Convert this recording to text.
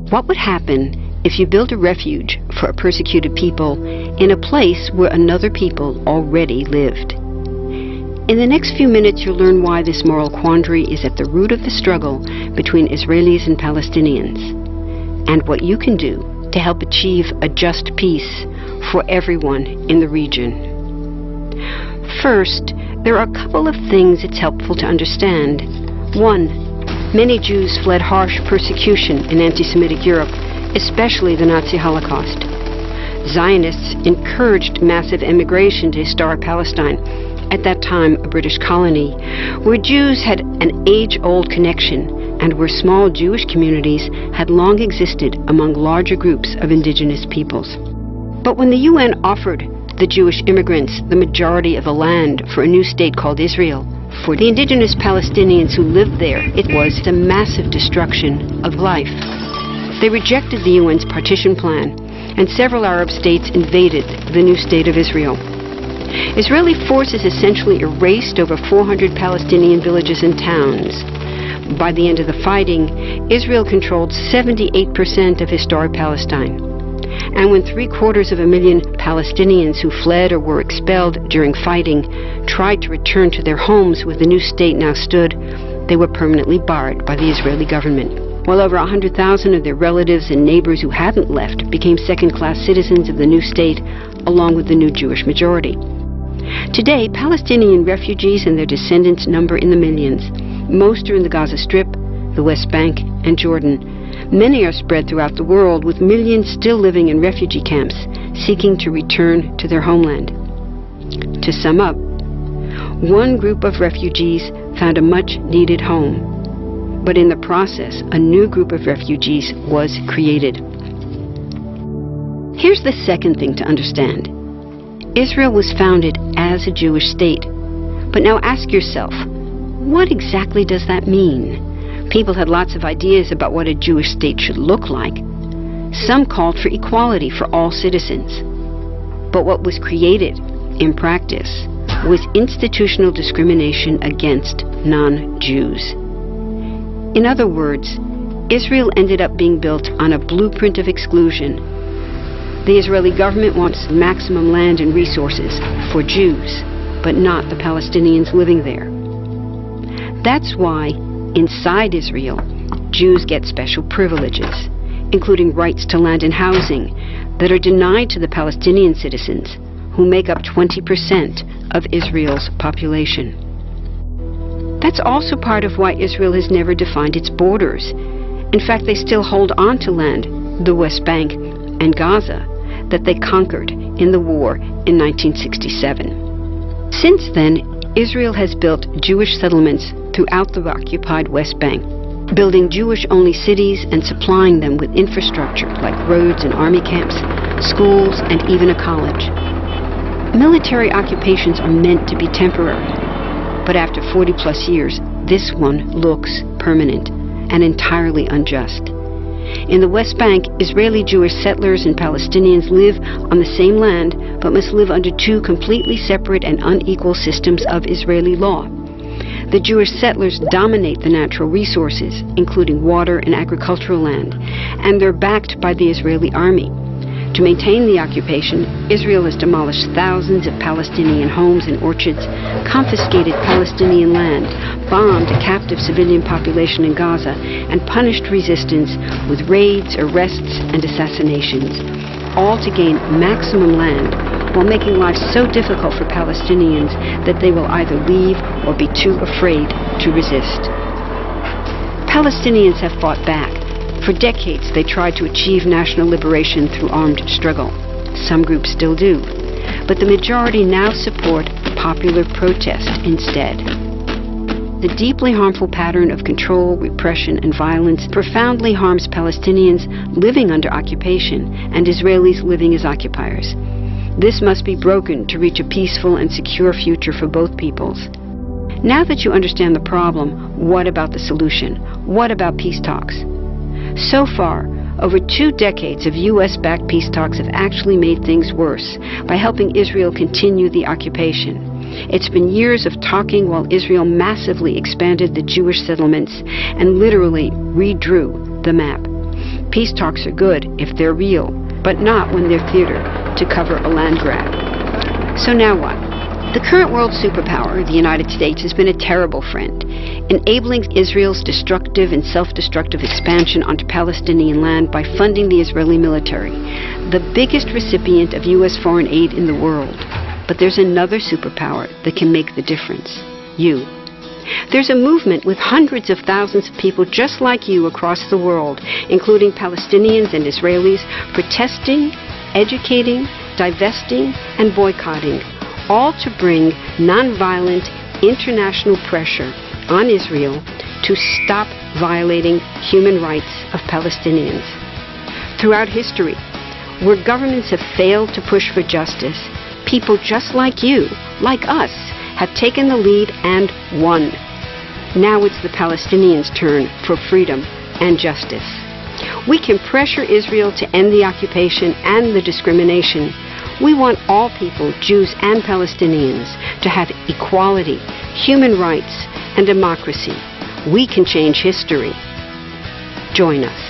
What would happen if you built a refuge for a persecuted people in a place where another people already lived? In the next few minutes, you'll learn why this moral quandary is at the root of the struggle between Israelis and Palestinians, and what you can do to help achieve a just peace for everyone in the region. First, there are a couple of things it's helpful to understand. One, many Jews fled harsh persecution in anti-Semitic Europe, especially the Nazi Holocaust. Zionists encouraged massive immigration to historic Palestine, at that time a British colony, where Jews had an age-old connection and where small Jewish communities had long existed among larger groups of indigenous peoples. But when the UN offered the Jewish immigrants the majority of the land for a new state called Israel, for the indigenous Palestinians who lived there, it was a massive destruction of life. They rejected the UN's partition plan, and several Arab states invaded the new state of Israel. Israeli forces essentially erased over 400 Palestinian villages and towns. By the end of the fighting, Israel controlled 78% of historic Palestine. And when 750,000 Palestinians who fled or were expelled during fighting tried to return to their homes where the new state now stood, they were permanently barred by the Israeli government, while over 100,000 of their relatives and neighbors who hadn't left became second-class citizens of the new state, along with the new Jewish majority. Today, Palestinian refugees and their descendants number in the millions. Most are in the Gaza Strip, the West Bank, and Jordan. Many are spread throughout the world, with millions still living in refugee camps, seeking to return to their homeland. To sum up, one group of refugees found a much-needed home, but in the process, a new group of refugees was created. Here's the second thing to understand. Israel was founded as a Jewish state. But now ask yourself, what exactly does that mean? People had lots of ideas about what a Jewish state should look like. Some called for equality for all citizens. But what was created, in practice, was institutional discrimination against non-Jews. In other words, Israel ended up being built on a blueprint of exclusion. The Israeli government wants maximum land and resources for Jews, but not the Palestinians living there. That's why, inside Israel, Jews get special privileges, including rights to land and housing, that are denied to the Palestinian citizens, who make up 20% of Israel's population. That's also part of why Israel has never defined its borders. In fact, they still hold on to land, the West Bank and Gaza, that they conquered in the war in 1967. Since then, Israel has built Jewish settlements throughout the occupied West Bank, building Jewish-only cities and supplying them with infrastructure like roads and army camps, schools, and even a college. Military occupations are meant to be temporary, but after 40-plus years, this one looks permanent and entirely unjust. In the West Bank, Israeli Jewish settlers and Palestinians live on the same land, but must live under two completely separate and unequal systems of Israeli law. The Jewish settlers dominate the natural resources, including water and agricultural land, and they're backed by the Israeli army. To maintain the occupation, Israel has demolished thousands of Palestinian homes and orchards, confiscated Palestinian land, bombed a captive civilian population in Gaza, and punished resistance with raids, arrests, and assassinations, all to gain maximum land while making life so difficult for Palestinians that they will either leave or be too afraid to resist. Palestinians have fought back. For decades, they tried to achieve national liberation through armed struggle. Some groups still do, but the majority now support popular protest instead. The deeply harmful pattern of control, repression, and violence profoundly harms Palestinians living under occupation and Israelis living as occupiers. This must be broken to reach a peaceful and secure future for both peoples. Now that you understand the problem, what about the solution? What about peace talks? So far, over 2 decades of U.S.-backed peace talks have actually made things worse by helping Israel continue the occupation. It's been years of talking while Israel massively expanded the Jewish settlements and literally redrew the map. Peace talks are good if they're real, but not when they're theater to cover a land grab. So now what? The current world superpower, the United States, has been a terrible friend, enabling Israel's destructive and self-destructive expansion onto Palestinian land by funding the Israeli military, the biggest recipient of U.S. foreign aid in the world. But there's another superpower that can make the difference: you. There's a movement with hundreds of thousands of people just like you across the world, including Palestinians and Israelis, protesting, educating, divesting, and boycotting, all to bring nonviolent international pressure on Israel to stop violating human rights of Palestinians. Throughout history, where governments have failed to push for justice, people just like you, like us, have taken the lead and won. Now it's the Palestinians' turn for freedom and justice. We can pressure Israel to end the occupation and the discrimination. We want all people, Jews and Palestinians, to have equality, human rights, and democracy. We can change history. Join us.